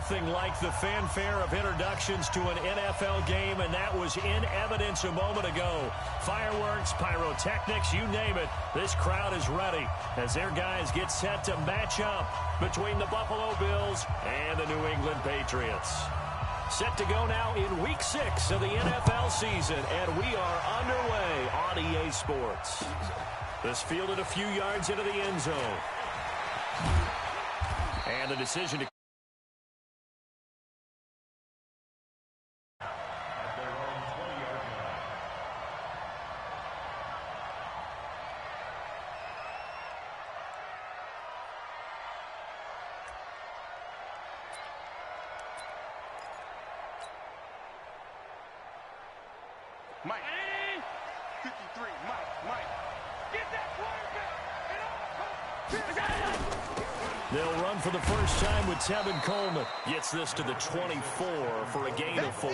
nothing like the fanfare of introductions to an NFL game, and that was in evidence a moment ago. Fireworks, pyrotechnics, you name it. This crowd is ready as their guys get set to match up between the Buffalo Bills and the New England Patriots. Set to go now in Week 6 of the NFL season, and we are underway on EA Sports. This fielded a few yards into the end zone. And the decision to... Mike. 53, Mike. Get that quarterback. They'll run for the first time with Tevin Coleman. Gets this to the 24 for a gain of 4.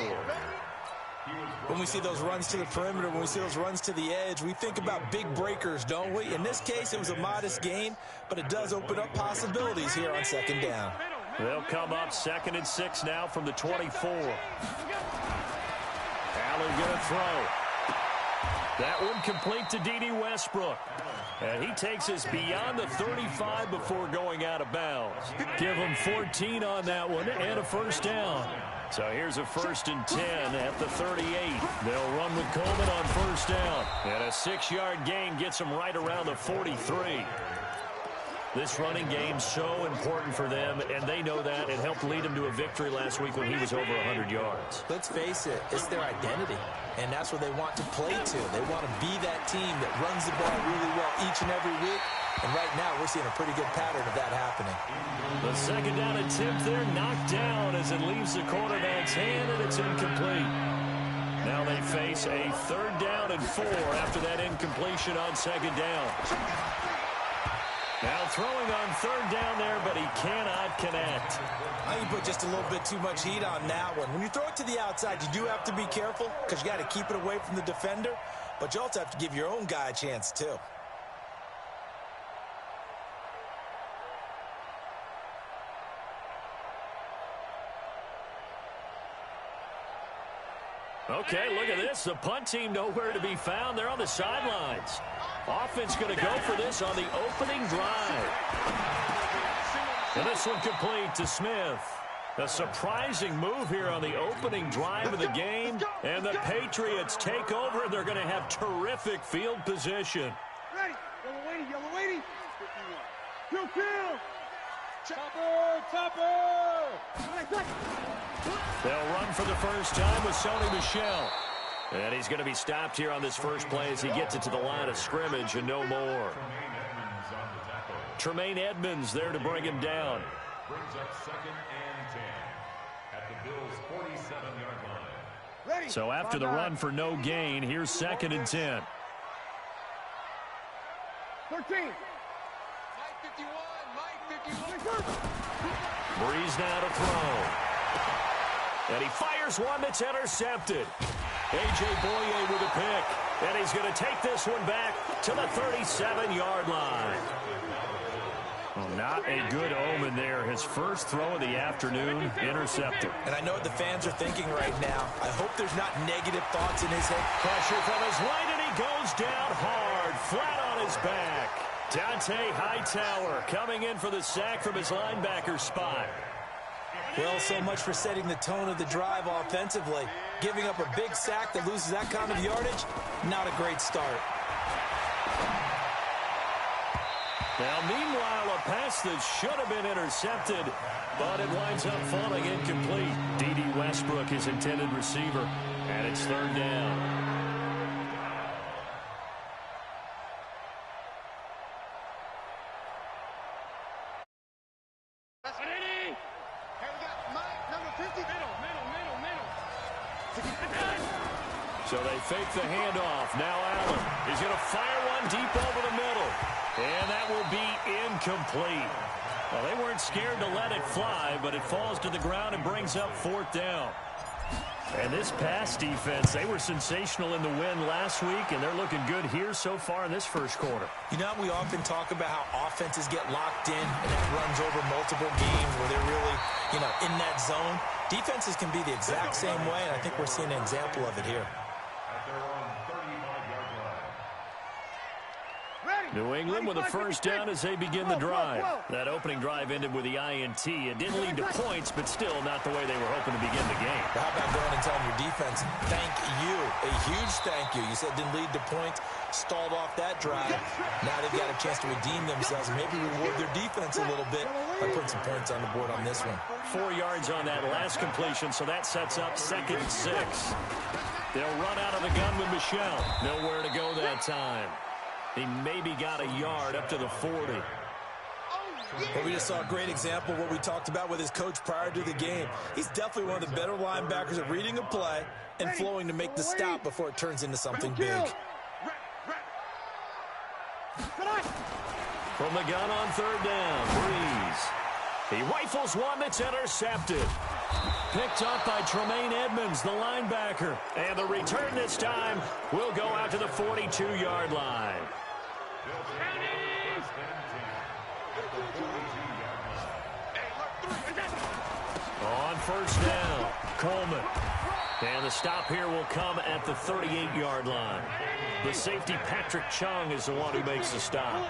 When we see those runs to the perimeter, when we see those runs to the edge, we think about big breakers, don't we? In this case, it was a modest gain, but it does open up possibilities here on second down. They'll come up 2nd and 6 now from the 24. Allen going to throw. That one complete to D.D. Westbrook. And he takes us beyond the 35 before going out of bounds. Give him 14 on that one and a first down. So here's a 1st and 10 at the 38. They'll run with Coleman on first down. And a 6-yard gain gets them right around the 43. This running game so important for them, and they know that. It helped lead them to a victory last week when he was over 100 yards. Let's face it, it's their identity, and that's what they want to play to. They want to be that team that runs the ball really well each and every week, and right now we're seeing a pretty good pattern of that happening. The second down attempt there knocked down as it leaves the quarterback's hand, and it's incomplete. Now they face a 3rd down and 4 after that incompletion on second down. Now throwing on 3rd down there, but he cannot connect. I think you put just a little bit too much heat on that one. When you throw it to the outside, you do have to be careful because you got to keep it away from the defender, but you also have to give your own guy a chance too. Okay, look at this. The punt team nowhere to be found. They're on the sidelines. Offense going to go for this on the opening drive. And this one complete to Smith. A surprising move here on the opening drive of the game. And the Patriots take over, and they're going to have terrific field position. Ready. Yellow waiting. 51. Kill. Chopper. They'll run for the first time with Sony Michel. And he's going to be stopped here on this first play as he gets it to the line of scrimmage and no more. Tremaine Edmonds there to bring him down. Brings up 2nd and 10 at the Bills' 47-yard line. So after the run for no gain, here's 2nd and 10. 13. Mike 51. Breeze now to throw. And he fires one that's intercepted. A.J. Boye with a pick. And he's going to take this one back to the 37-yard line. Well, not a good omen there. His first throw of the afternoon, intercepted. And I know what the fans are thinking right now. I hope there's not negative thoughts in his head. Pressure from his right, and he goes down hard, flat on his back. Dante Hightower coming in for the sack from his linebacker spot. Well, so much for setting the tone of the drive offensively. Giving up a big sack that loses that kind of yardage, not a great start. Now, meanwhile, a pass that should have been intercepted, but it winds up falling incomplete. D.D. Westbrook, his intended receiver, and it's 3rd down. So they fake the handoff. Now Allen is going to fire one deep over the middle. And that will be incomplete. Well, they weren't scared to let it fly, but it falls to the ground and brings up 4th down. And this pass defense, they were sensational in the win last week, and they're looking good here so far in this first quarter. You know, we often talk about how offenses get locked in, and that runs over multiple games where they're really, in that zone. Defenses can be the exact same way, and I think we're seeing an example of it here. New England with a first down as they begin the drive. That opening drive ended with the INT. It didn't lead to points, but still not the way they were hoping to begin the game. How about going and telling your defense, thank you, a huge thank you. You said didn't lead to points, stalled off that drive. Now they've got a chance to redeem themselves and maybe reward their defense a little bit by putting some points on the board on this one. 4 yards on that last completion, so that sets up 2nd and 6. They'll run out of the gun with Michel. Nowhere to go that time. He maybe got a yard up to the 40. Well, we just saw a great example of what we talked about with his coach prior to the game. He's definitely one of the better linebackers at reading a play and flowing to make the stop before it turns into something big. From the gun on 3rd down, Breeze. He rifles one that's intercepted. Picked up by Tremaine Edmonds, the linebacker. And the return this time will go out to the 42-yard line. On 1st down, Coleman. And the stop here will come at the 38-yard line. The safety, Patrick Chung, is the one who makes the stop.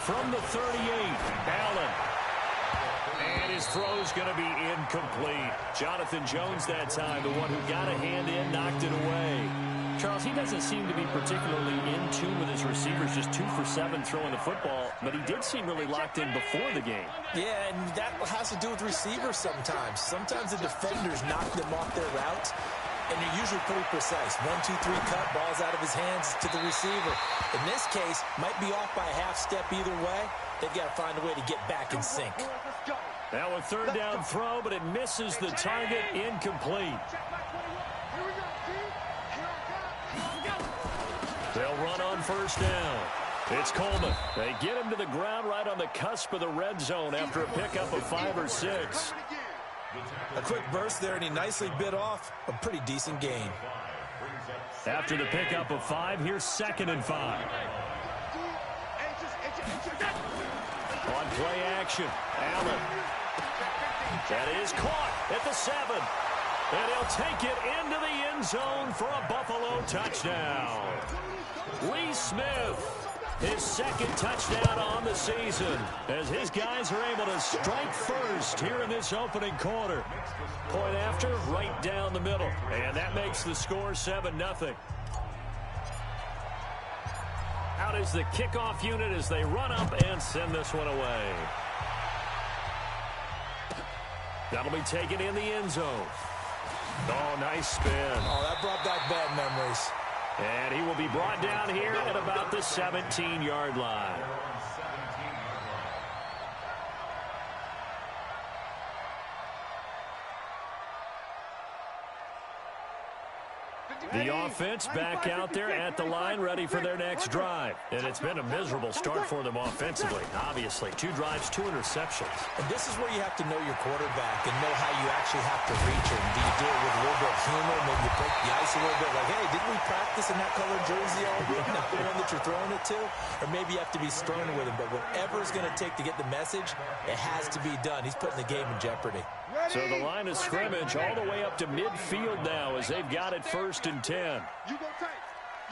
From the 38, Allen. And his throw's going to be incomplete. Jonathan Jones that time, the one who got a hand in, knocked it away. Charles, he doesn't seem to be particularly in tune with his receivers, just 2 for 7 throwing the football, but he did seem really locked in before the game. Yeah, and that has to do with receivers sometimes. Sometimes the defenders knock them off their routes, and they're usually pretty precise. 1, 2, 3 cut, ball's out of his hands to the receiver. In this case, might be off by a half step either way. They've got to find a way to get back in sync. Now a 3rd down throw, but it misses the target, incomplete. They'll run on 1st down. It's Coleman. They get him to the ground right on the cusp of the red zone after a pickup of 5 or 6. A quick burst there, and he nicely bit off a pretty decent gain. After the pickup of 5, here's 2nd and 5. On play action, Allen. That is caught at the 7. And he'll take it into the end zone for a Buffalo touchdown. Lee Smith, his 2nd touchdown on the season, as his guys are able to strike first here in this opening quarter. Point after, right down the middle. And that makes the score 7-0. Out is the kickoff unit as they run up and send this one away. That'll be taken in the end zone. Oh, nice spin. Oh, that brought back bad memories. And he will be brought down here at about the 17-yard line. The offense back out there at the line, ready for their next drive. And it's been a miserable start for them offensively, obviously. 2 drives, 2 interceptions. And this is where you have to know your quarterback and know how you actually have to reach him. Do you do it with a little bit of humor? Maybe you break the ice a little bit, like, hey, didn't we practice in that colored jersey all week? Not the one that you're throwing it to? Or maybe you have to be sterner with him. But whatever it's going to take to get the message, it has to be done. He's putting the game in jeopardy. So the line of scrimmage all the way up to midfield now as they've got it 1st and 10. You go tight.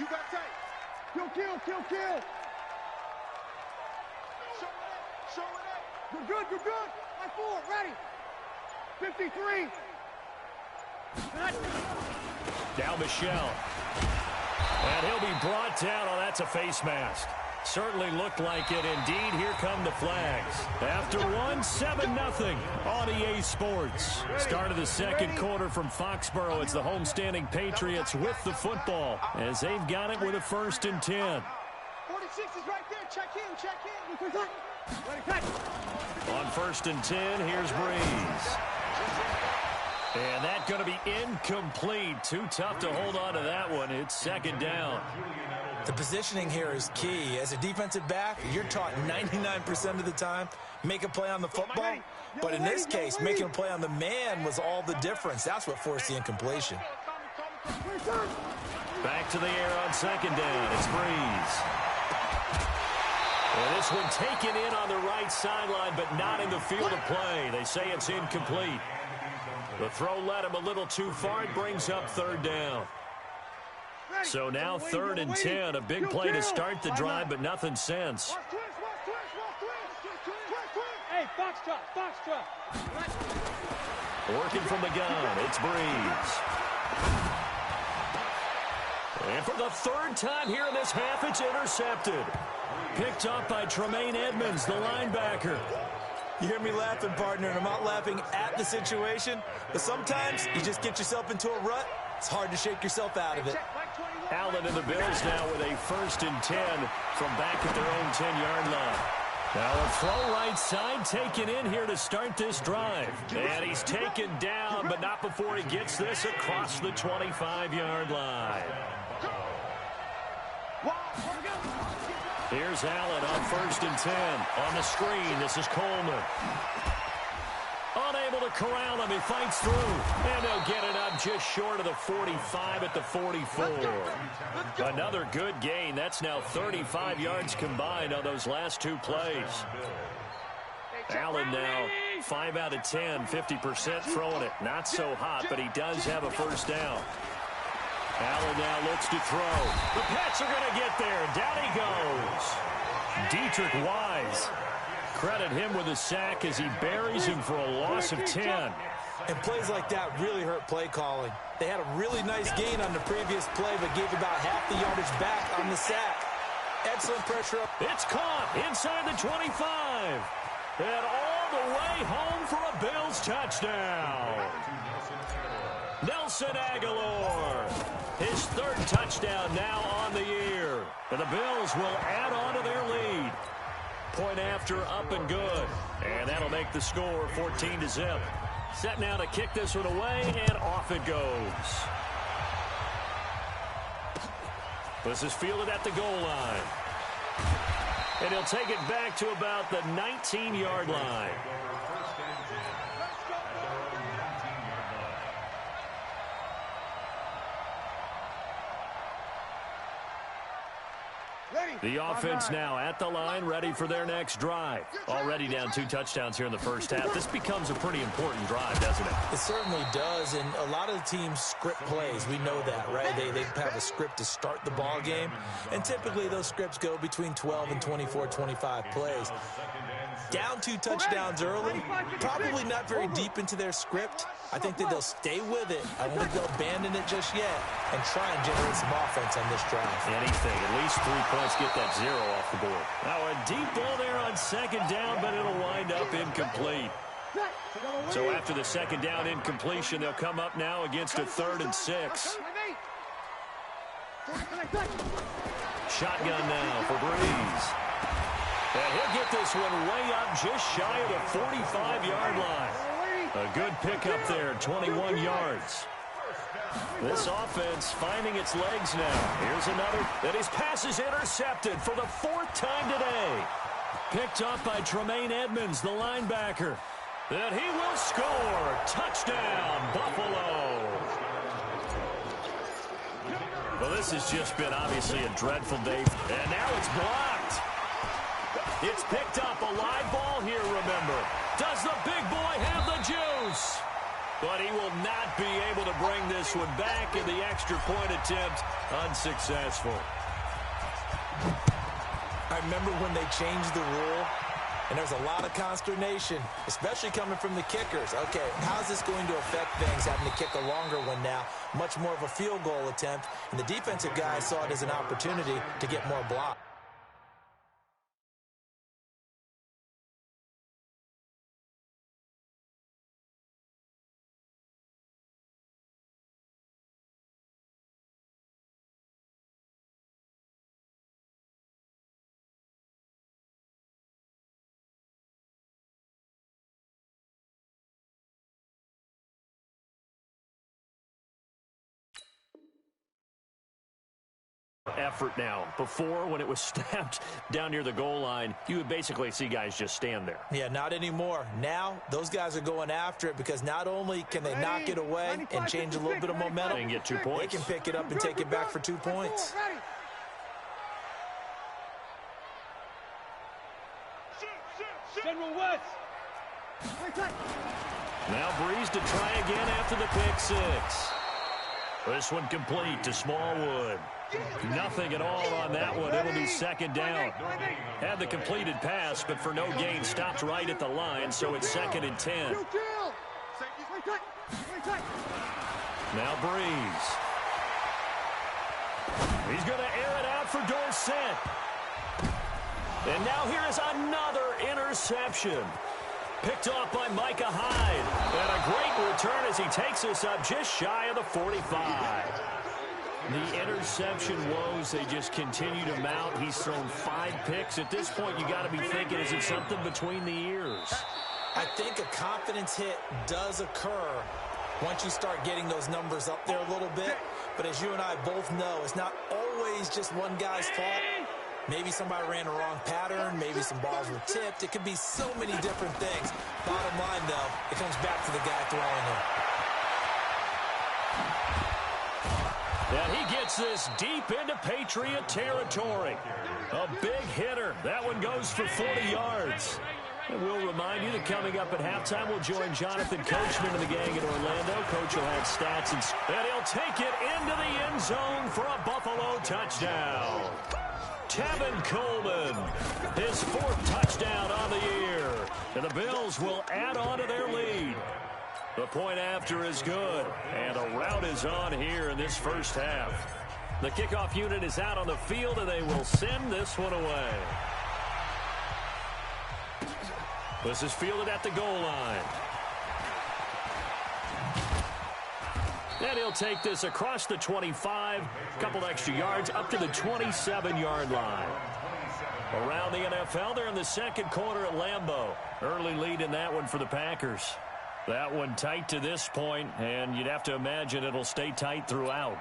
You got tight. Kill, kill, kill, kill. Show it up. Show it up. You're good. You're good. Line 4. Ready. 53. Now Michel. And he'll be brought down. Oh, that's a face mask. Certainly looked like it. Indeed, here come the flags. After 1, 7-0 on EA Sports. Start of the 2nd quarter from Foxborough. It's the homestanding Patriots with the football as they've got it with a 1st and 10. 46 is right there. Check in. On 1st and 10, here's Breeze. And that's going to be incomplete. Too tough to hold on to that one. It's 2nd down. The positioning here is key. As a defensive back, you're taught 99% of the time, make a play on the football. But in this case, making a play on the man was all the difference. That's what forced the incompletion. Back to the air on second down. It's Breeze. And this one taken in on the right sideline, but not in the field of play. They say it's incomplete. The throw led him a little too far. It brings up third down. So now 3rd and 10. A big play to start the drive, but nothing since. Hey, foxtrot. Working from the gun, it's Breeze. And for the 3rd time here in this half, it's intercepted. Picked up by Tremaine Edmonds, the linebacker. You hear me laughing, partner, and I'm not laughing at the situation. But sometimes you just get yourself into a rut. It's hard to shake yourself out of it. Allen and the Bills now with a 1st and 10 from back at their own 10-yard line. Now a throw right side taken in here to start this drive. And he's taken down, but not before he gets this across the 25-yard line. Here's Allen on 1st and 10. On the screen, this is Coleman. Unable to corral him. He fights through. And they'll get it up just short of the 45 at the 44. Another good gain. That's now 35 yards combined on those last 2 plays. Allen now 5 out of 10, 50% throwing it. Not so hot, but he does have a 1st down. Allen now looks to throw. The Pats are going to get there. Down he goes. Dietrich Wise. Credit him with a sack as he buries him for a loss of 10. And plays like that really hurt play calling. They had a really nice gain on the previous play, but gave about half the yardage back on the sack. Excellent pressure up. It's caught inside the 25. And all the way home for a Bills touchdown. Nelson Aguilar. His 3rd touchdown now on the year. And the Bills will add on to their lead. Point after, up and good. And that'll make the score 14-0. Set now to kick this one away, and off it goes. This is fielded at the goal line. And he'll take it back to about the 19-yard line. The offense now at the line, ready for their next drive. Already down 2 touchdowns here in the first half. This becomes a pretty important drive, doesn't it? It certainly does, and a lot of the teams script plays. We know that, right? They have a script to start the ball game, and typically those scripts go between 12 and 24, 25 plays. Down 2 touchdowns early, probably not very deep into their script. I think that they'll stay with it. I don't think they'll abandon it just yet and try and generate some offense on this drive. Anything, at least 3 points, get that 0 off the board. Now a deep ball there on 2nd down, but it'll wind up incomplete. So after the 2nd down incompletion, they'll come up now against a 3rd and 6. Shotgun now for Breeze. And he'll get this one way up just shy of the 45-yard line. A good pickup there, 21 yards. This offense finding its legs now. Here's another. And his pass is intercepted for the 4th time today. Picked up by Tremaine Edmonds, the linebacker. And he will score. Touchdown, Buffalo. Well, this has just been obviously a dreadful day. And now it's blocked. It's picked up. A live ball here, remember. Does the big boy have the juice? But he will not be able to bring this one back, and the extra point attempt unsuccessful. I remember when they changed the rule, and there's a lot of consternation, especially coming from the kickers. Okay, how's this going to affect things, having to kick a longer one now, much more of a field goal attempt, and the defensive guys saw it as an opportunity to get more blocks. Effort now. Before, when it was snapped down near the goal line, you would basically see guys just stand there. Yeah, not anymore. Now, those guys are going after it because not only can they knock it away and change a little bit of momentum, they can get 2 points. They can pick it up and take it back for 2 points. General West. Now Breeze to try again after the pick six. This one complete to Smallwood. Nothing at all on that one. It'll be second down. Had the completed pass, but for no gain, stopped right at the line, so it's 2nd and 10. Now Breeze. He's going to air it out for Dorsett. And now here is another interception. Picked off by Micah Hyde. And a great return as he takes us up just shy of the 45. The interception woes, they just continue to mount. He's thrown 5 picks. At this point, you got to be thinking, is it something between the ears? I think a confidence hit does occur once you start getting those numbers up there a little bit. But as you and I both know, it's not always just one guy's fault. Maybe somebody ran a wrong pattern. Maybe some balls were tipped. It could be so many different things. Bottom line, though, it comes back to the guy throwing it. And he gets this deep into Patriot territory. A big hitter. That one goes for 40 yards. And we'll remind you that coming up at halftime, we'll join Jonathan Coachman and the gang in Orlando. Coach will have stats, and he'll take it into the end zone for a Buffalo touchdown. Tevin Coleman, his 4th touchdown on the year. And the Bills will add on to their lead. The point after is good, and a rout is on here in this first half. The kickoff unit is out on the field, and they will send this one away. This is fielded at the goal line. And he'll take this across the 25, a couple extra yards, up to the 27-yard line. Around the NFL, they're in the second quarter at Lambeau. Early lead in that one for the Packers. That one tight to this point, and you'd have to imagine it'll stay tight throughout.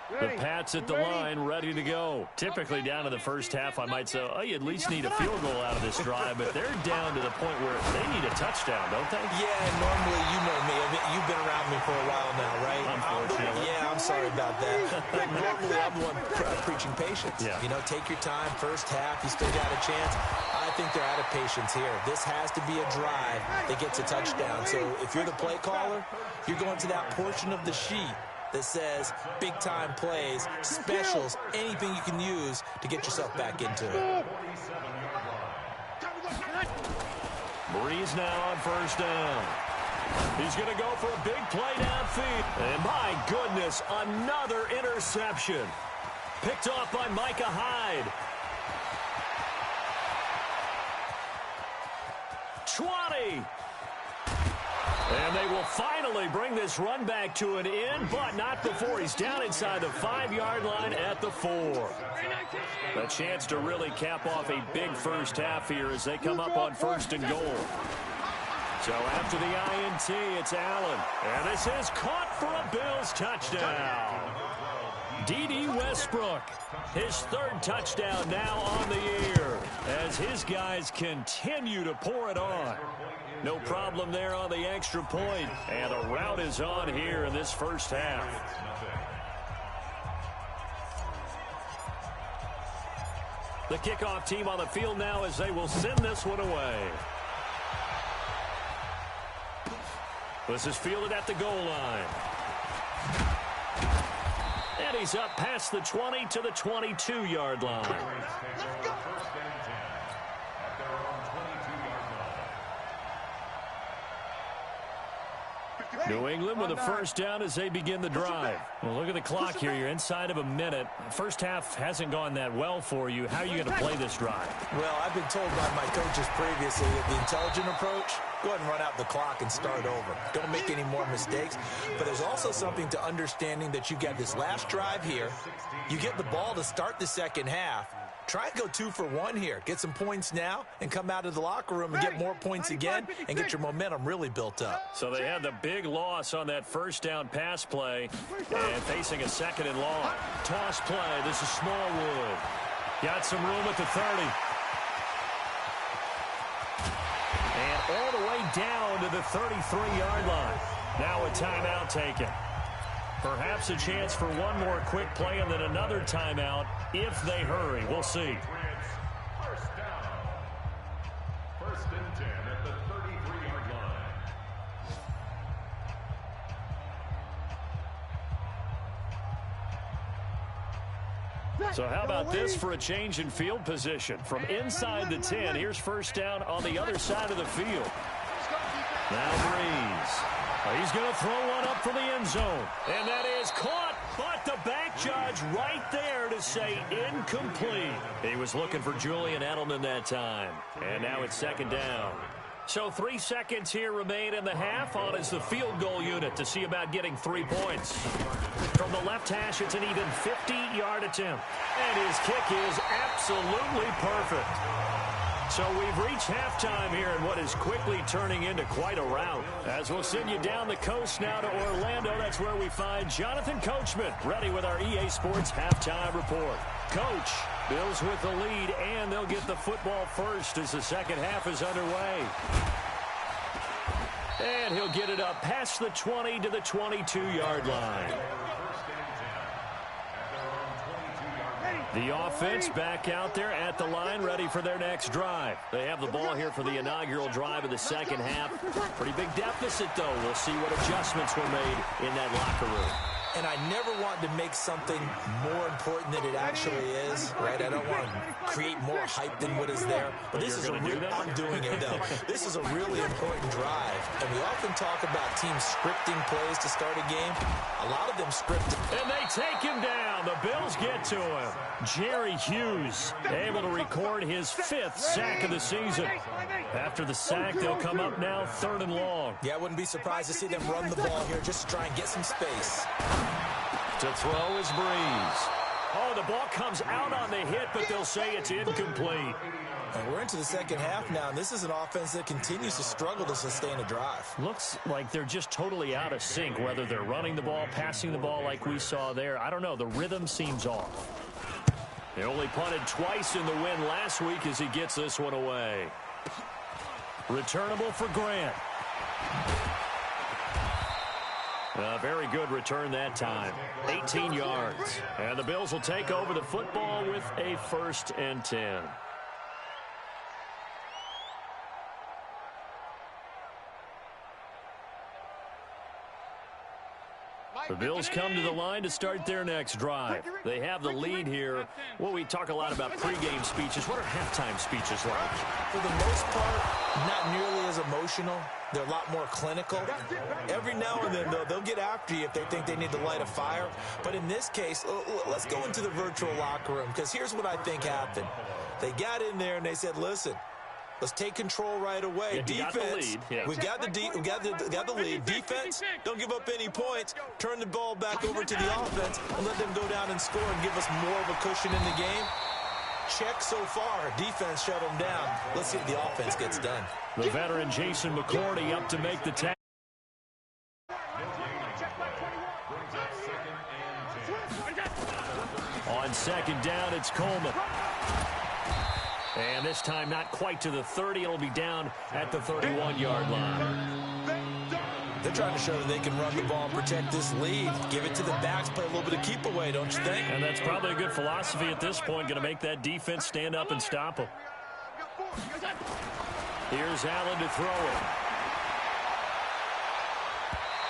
The Pats at the line, ready to go. Typically down to the first half, I might say, oh, you at least need a field goal out of this drive, but they're down to the point where they need a touchdown, don't they? Yeah, normally, you know me. I mean, you've been around me for a while now, right? Unfortunately. Yeah, I'm sorry about that. But normally, I'm the one preaching patience. Yeah. You know, take your time. First half, you still got a chance. I think they're out of patience here. This has to be a drive that gets a touchdown. So if you're the play caller, you're going to that portion of the sheet that says big-time plays, specials, anything you can use to get yourself back into it. Breeze now on first down. He's going to go for a big play downfield. And my goodness, another interception. Picked off by Micah Hyde. 20. And they will finally bring this run back to an end, but not before he's down inside the 5-yard line at the 4. A chance to really cap off a big first half here as they come up on 1st and goal. So after the INT, it's Allen. And this is caught for a Bills touchdown. D.D. Westbrook, his 3rd touchdown now on the year as his guys continue to pour it on. No problem there on the extra point, and a rout is on here in this first half. The kickoff team on the field now as they will send this one away. This is fielded at the goal line. And he's up past the 20 to the 22-yard line. New England with a first down as they begin the drive. Well, look at the clock here. You're inside of a minute. First half hasn't gone that well for you. How are you going to play this drive? Well, I've been told by my coaches previously that the intelligent approach, go ahead and run out the clock and start over. Don't make any more mistakes. But there's also something to understanding that you get this last drive here. You get the ball to start the second half. Try and go 2 for 1 here. Get some points now and come out of the locker room and get more points again and get your momentum really built up. So they had the big loss on that first down pass play and facing a second and long. Toss play. This is Smallwood. Got some room at the 30. And all the way down to the 33-yard line. Now a timeout taken. Perhaps a chance for one more quick play and then another timeout if they hurry. We'll see. First down. 1st and 10 at the 33-yard line. So how about this for a change in field position? From inside the 10, here's first down on the other side of the field. Now Breeze. He's going to throw one up for the end zone. And that is caught, but the back judge right there to say incomplete. He was looking for Julian Edelman that time. And now it's second down. So 3 seconds here remain in the half. On is the field goal unit to see about getting 3 points. From the left hash, it's an even 50-yard attempt. And his kick is absolutely perfect. So we've reached halftime here in what is quickly turning into quite a rout. As we'll send you down the coast now to Orlando, that's where we find Jonathan Coachman, ready with our EA Sports halftime report. Coach, Bills with the lead, and they'll get the football first as the second half is underway. And he'll get it up past the 20 to the 22-yard line. The offense back out there at the line, ready for their next drive. They have the ball here for the inaugural drive of the second half. Pretty big deficit, though. We'll see what adjustments were made in that locker room. And I never want to make something more important than it actually is, right? I don't want to create more hype than what is there. But this is a real, I'm doing it, though. This is a really important drive. And we often talk about teams scripting plays to start a game. A lot of them script. And they take him down. The Bills get to him. Jerry Hughes able to record his 5th sack of the season. After the sack, they'll come up now 3rd and long. Yeah, I wouldn't be surprised to see them run the ball here just to try and get some space. To throw is Breeze. Oh, the ball comes out on the hit, but they'll say it's incomplete. And we're into the second half now, and this is an offense that continues to struggle to sustain a drive. Looks like they're just totally out of sync, whether they're running the ball, passing the ball like we saw there. I don't know. The rhythm seems off. They only punted twice in the win last week as he gets this one away. Returnable for Grant. A very good return that time. 18 yards. And the Bills will take over the football with a 1st and 10. The Bills come to the line to start their next drive. They have the lead here. Well, we talk a lot about pregame speeches. What are halftime speeches like? For the most part, not nearly as emotional. They're a lot more clinical. Every now and then, though, they'll get after you if they think they need to light a fire. But in this case, let's go into the virtual locker room, because here's what I think happened. They got in there and they said, listen, let's take control right away. Yeah, defense, we got the lead. Defense, don't give up any points. Turn the ball back over to the offense and let them go down and score and give us more of a cushion in the game. Check so far. Defense shut them down. Let's see if the offense gets done. The veteran Jason McCourty up to make the tackle. On second down, it's Coleman. And this time not quite to the 30. It'll be down at the 31-yard line. They're trying to show that they can run the ball and protect this lead. Give it to the backs, play a little bit of keep away, don't you think? And that's probably a good philosophy at this point. Going to make that defense stand up and stop them. Here's Allen to throw it.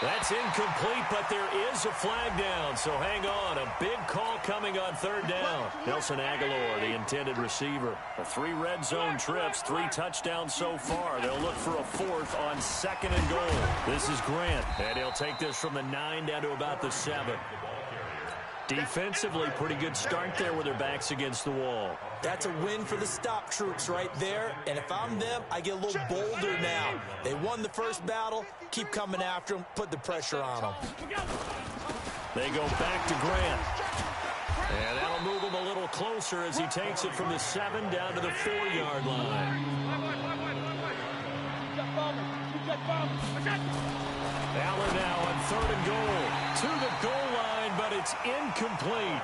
That's incomplete, but there is a flag down, so hang on. A big call coming on 3rd down. Nelson Aguilar, the intended receiver. 3 red zone trips, 3 touchdowns so far. They'll look for a 4th on 2nd and goal. This is Grant, and he'll take this from the 9 down to about the 7. Defensively, pretty good start there with their backs against the wall. That's a win for the stop troops right there. And if I'm them, I get a little bolder now. They won the first battle. Keep coming after them. Put the pressure on them. They go back to Grant. And that'll move them a little little closer as he takes it from the 7 down to the 4-yard line. Allen now on 3rd and goal. To the goal line, but it's incomplete.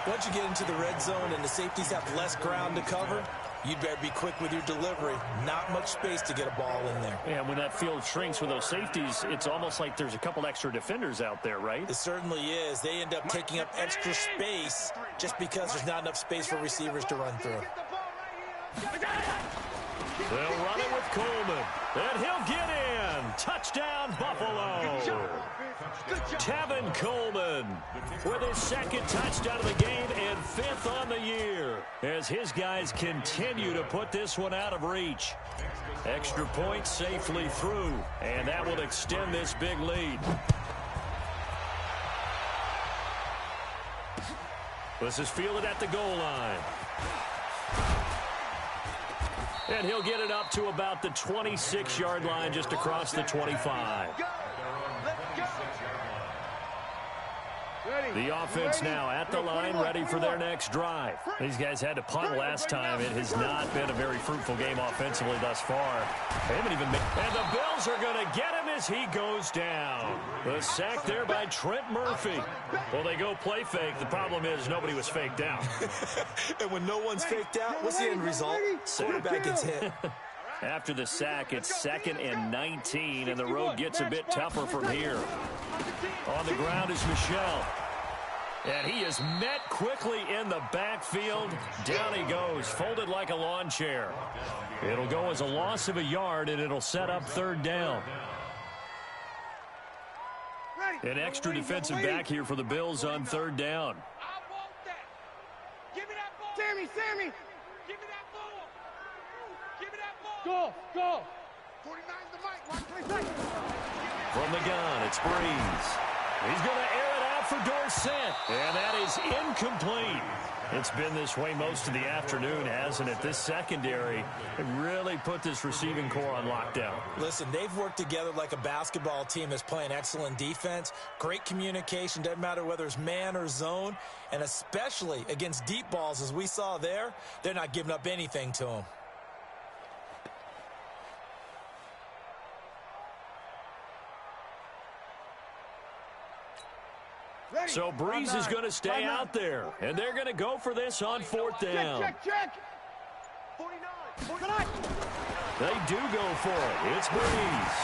Once you get into the red zone and the safeties have less ground to cover, you'd better be quick with your delivery. Not much space to get a ball in there. And when that field shrinks with those safeties, it's almost like there's a couple extra defenders out there, right? It certainly is. They end up taking up extra space just because there's not enough space for receivers to run through. They'll run it with Coleman. And he'll get in. Touchdown, Buffalo. Tevin Coleman with his 2nd touchdown of the game and 5th on the year as his guys continue to put this one out of reach. Extra point safely through, and that will extend this big lead. This is fielded at the goal line. And he'll get it up to about the 26-yard line, just across the 25. The offense now at the line, ready for their next drive. These guys had to punt last time. It has not been a very fruitful game offensively thus far. They haven't even made... And the Bills are going to get him as he goes down. The sack there by Trent Murphy. Well, they go play fake. The problem is nobody was faked out. And when no one's faked out, what's the end result? Quarterback gets hit. After the sack, it's 2nd and 19, and the road gets a bit tougher from here. On the ground is Michel. And he is met quickly in the backfield. Down he goes, folded like a lawn chair. It'll go as a loss of a yard, and it'll set up 3rd down. An extra defensive back here for the Bills on 3rd down. Give me that ball. Sammy. Give me that ball. Give me that ball. Go. 49's the mic. Watch play. From the gun, it's Breeze. He's going to air it out for Dorsett. And that is incomplete. It's been this way most of the afternoon, hasn't it? This secondary really put this receiving core on lockdown. Listen, they've worked together like a basketball team that's playing excellent defense. Great communication, doesn't matter whether it's man or zone. And especially against deep balls, as we saw there, they're not giving up anything to them. So Breeze is going to stay out there, and they're going to go for this on 4th down. Check. 49. They do go for it. It's Breeze.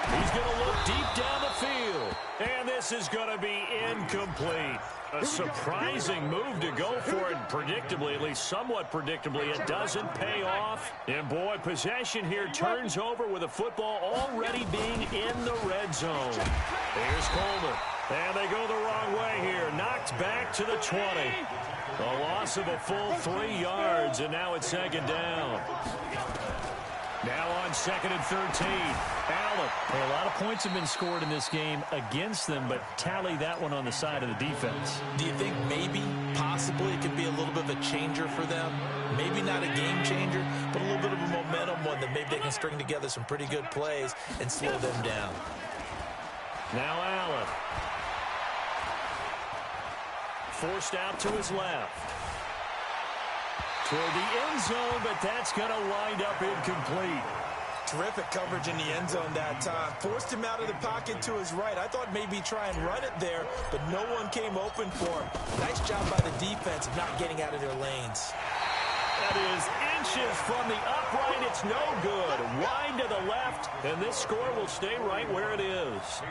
He's going to look deep down the field, and this is going to be incomplete. A surprising move to go for it, predictably, at least somewhat predictably. It doesn't pay off. And, boy, possession here turns over with the football already being in the red zone. Here's Coleman. And they go the wrong way here. Knocked back to the 20. A loss of a full 3 yards, and now it's 2nd down. Now on 2nd and 13. Allen. Hey, a lot of points have been scored in this game against them, but tally that one on the side of the defense. Do you think maybe, possibly, it could be a little bit of a changer for them? Maybe not a game changer, but a little bit of a momentum one that maybe they can string together some pretty good plays and slow them down. Now Allen. Forced out to his left. Toward the end zone, but that's going to wind up incomplete. Terrific coverage in the end zone that time. Forced him out of the pocket to his right. I thought maybe try and run it there, but no one came open for him. Nice job by the defense of not getting out of their lanes. That is inches from the upright. It's no good. Wind to the left, and this score will stay right where it is.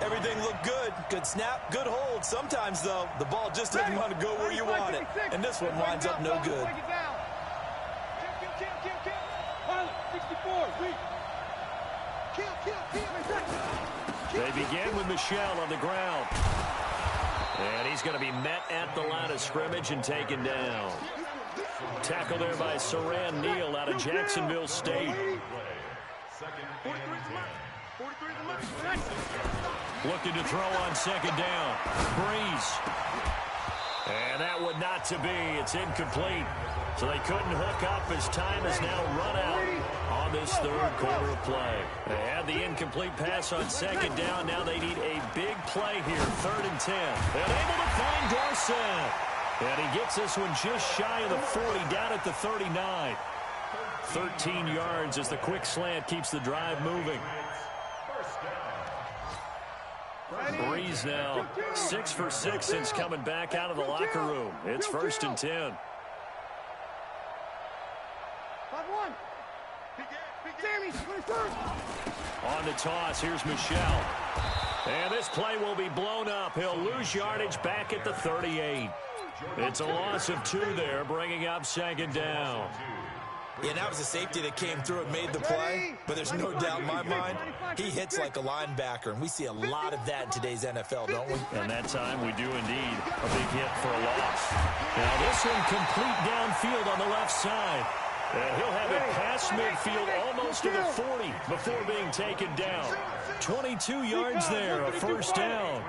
Everything looked good. Good snap, good hold. Sometimes, though, the ball just doesn't want to go where you want it. And this one winds up no good. They begin with Michel on the ground. And he's going to be met at the line of scrimmage and taken down. Tackle there by Saran Neal out of Jacksonville State. Looking to throw on 2nd down. Breeze. And that one not to be. It's incomplete. So they couldn't hook up as time has now run out on this 3rd quarter of play. They had the incomplete pass on 2nd down. Now they need a big play here. 3rd and 10. And able to find Dorsett. And he gets this one just shy of the 40, down at the 39. 13 yards as the quick slant keeps the drive moving. Breeze now 6 for 6 since coming back out of the locker room. It's 1st and 10. 5-1. Sammy, 21st. On the toss, here's Michelle. And this play will be blown up. He'll lose yardage back at the 38. It's a loss of 2 there, bringing up 2nd down. Yeah, that was a safety that came through and made the play, but there's no doubt in my mind, he hits like a linebacker, and we see a lot of that in today's NFL, don't we? And that time we do indeed. A big hit for a loss. Now this one complete downfield on the left side. And he'll have it past midfield almost to the 40 before being taken down. 22 yards there, a 1st down.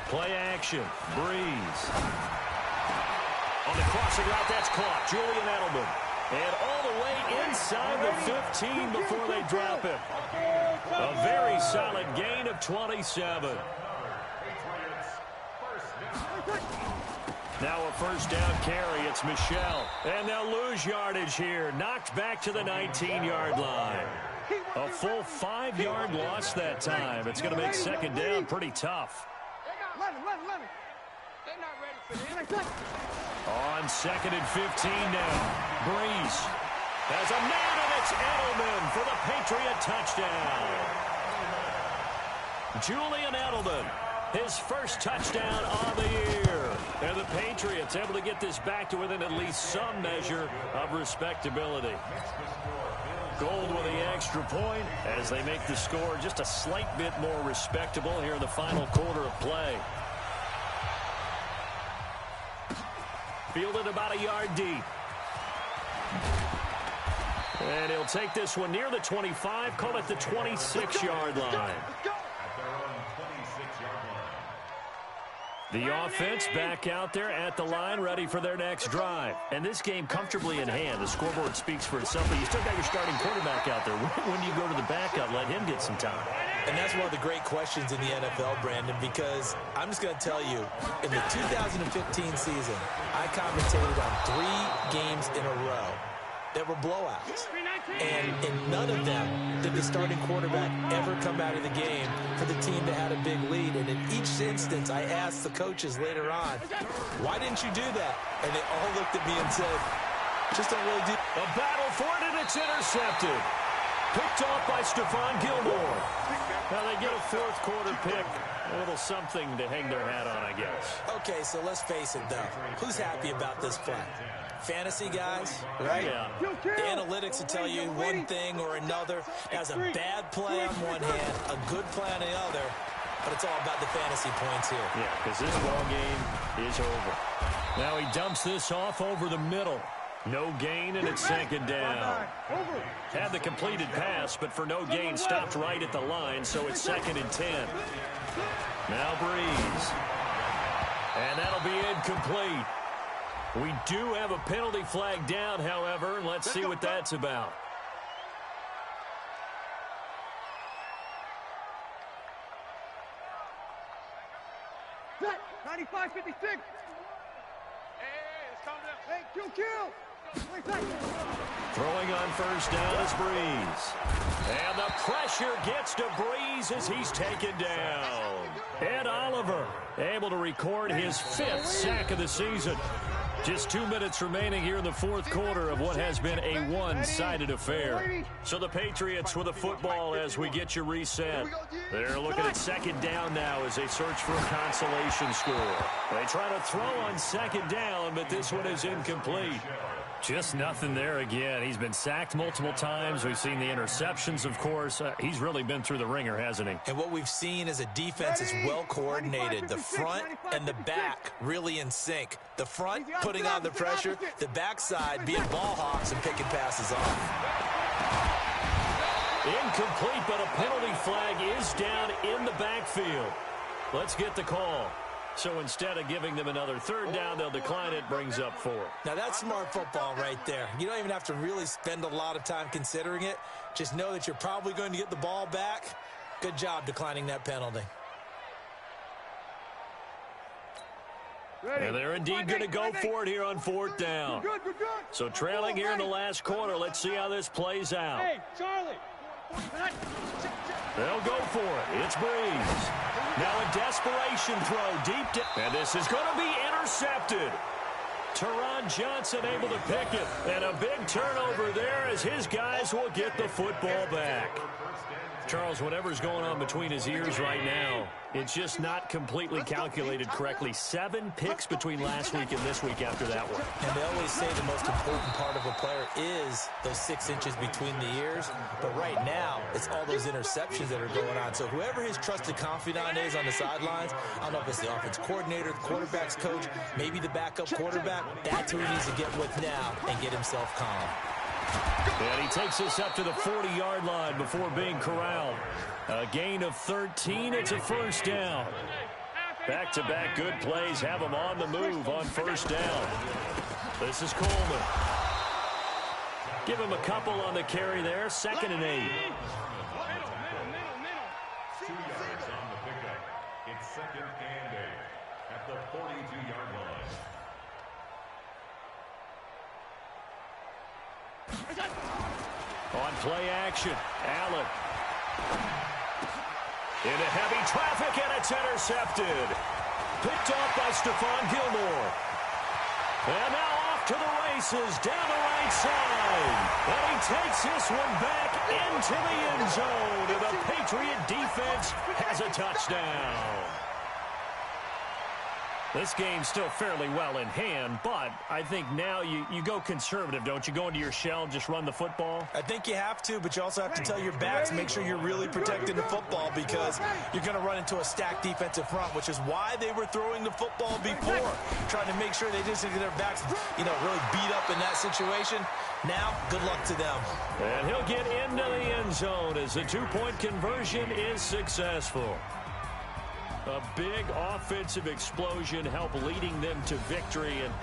Play action, Breeze. On the crossing route, that's caught. Julian Edelman. And all the way inside the 15 before they drop him. A very solid gain of 27. Now a 1st down carry. It's Michelle. And they'll lose yardage here. Knocked back to the 19-yard line. A full 5-yard loss that time. It's going to make 2nd down pretty tough. They're not ready for this. On 2nd and 15 now. Breeze has a man, and it's Edelman for the Patriot touchdown. Julian Edelman, his 1st touchdown on the year. And the Patriots able to get this back to within at least some measure of respectability. Gold with the extra point as they make the score just a slight bit more respectable here in the final quarter of play. Fielded about a yard deep. And he'll take this one near the 25, call it the 26-yard line. The offense back out there at the line, ready for their next drive. And this game comfortably in hand. The scoreboard speaks for itself, but you still got your starting quarterback out there. When do you go to the backup? Let him get some time. And that's one of the great questions in the NFL, Brandon, because I'm just going to tell you, in the 2015 season, I commentated on 3 games in a row that were blowouts. And in none of them did the starting quarterback ever come out of the game for the team that had a big lead. And in each instance, I asked the coaches later on, why didn't you do that? And they all looked at me and said, just don't really do it. A battle for it, and it's intercepted. Picked off by Stephon Gilmore. Now they get a 4th quarter pick. A little something to hang their hat on, I guess. Okay, so let's face it, though. Who's happy about this play? Fantasy guys, right? Yeah. The analytics will tell you one thing or another. Has a bad play on one hand, a good play on the other, but it's all about the fantasy points here. Yeah, because this ball game is over. Now he dumps this off over the middle. No gain, and it's 2nd down. Had the completed pass, but for no gain, stopped right at the line, so it's 2nd and 10. Now Breeze. And that'll be incomplete. We do have a penalty flag down, however, and let's see what that's about. Set. 95-56. Hey, let's calm down. Hey, kill. Throwing on 1st down is Breeze. And the pressure gets to Breeze as he's taken down. Ed Oliver able to record his 5th sack of the season. Just 2 minutes remaining here in the 4th quarter of what has been a one-sided affair. So the Patriots with the football as we get you reset. They're looking at 2nd down now as they search for a consolation score. They try to throw on 2nd down, but this one is incomplete. Just nothing there again. He's been sacked multiple times. We've seen the interceptions, of course. He's really been through the ringer, hasn't he? And what we've seen is a defense is well coordinated. The front and the back really in sync. The front putting on the pressure, the backside being ball hawks and picking passes off. Incomplete, but a penalty flag is down in the backfield. Let's get the call. So instead of giving them another 3rd down, they'll decline it, brings up 4. Now that's smart football right there. You don't even have to really spend a lot of time considering it. Just know that you're probably going to get the ball back. Good job declining that penalty. And they're indeed going to go for it here on 4th down. So trailing here in the last quarter. Let's see how this plays out. Hey, Charlie. They'll go for it. It's Breeze. Now a desperation throw deep down. And this is going to be intercepted. Teron Johnson able to pick it. And a big turnover there as his guys will get the football back. Charles, whatever's going on between his ears right now, it's just not completely calculated correctly. 7 picks between last week and this week after that one. And they always say the most important part of a player is those 6 inches between the ears. But right now, it's all those interceptions that are going on. So whoever his trusted confidant is on the sidelines, I don't know if it's the offense coordinator, the quarterback's coach, maybe the backup quarterback, that's who he needs to get with now and get himself calm. And he takes this up to the 40-yard line before being corralled. A gain of 13. It's a 1st down. Back-to-back good plays have him on the move on 1st down. This is Coleman. Give him a couple on the carry there. 2nd and 8. 2 yards on the pickup. It's 2nd and 8 at the 42-yard line. On play action, Allen. Into heavy traffic, and it's intercepted. Picked off by Stephon Gilmore. And now off to the races, down the right side. And he takes this one back into the end zone. And the Patriot defense has a touchdown. This game's still fairly well in hand, but I think now you go conservative, don't you? Go into your shell, just run the football? I think you have to, but you also have to tell your backs, make sure you're really protecting the football because you're going to run into a stacked defensive front, which is why they were throwing the football before, trying to make sure they didn't get their backs, really beat up in that situation. Now, good luck to them. And he'll get into the end zone as the 2-point conversion is successful. A big offensive explosion helped leading them to victory. And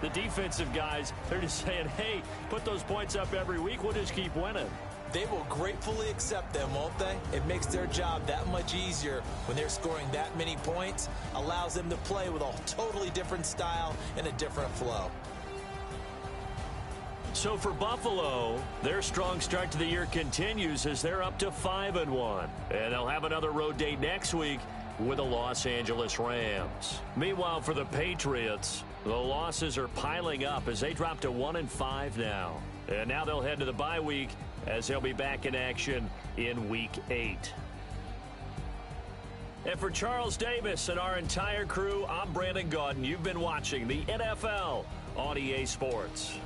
the defensive guys, they're just saying, hey, put those points up every week. We'll just keep winning. They will gratefully accept them, won't they? It makes their job that much easier when they're scoring that many points. Allows them to play with a totally different style and a different flow. So for Buffalo, their strong start to the year continues as they're up to 5-1. And they'll have another road date next week with the Los Angeles Rams. Meanwhile, for the Patriots, the losses are piling up as they drop to 1-5 now. And now they'll head to the bye week as they'll be back in action in Week 8. And for Charles Davis and our entire crew, I'm Brandon Gaudin. You've been watching the NFL on EA Sports.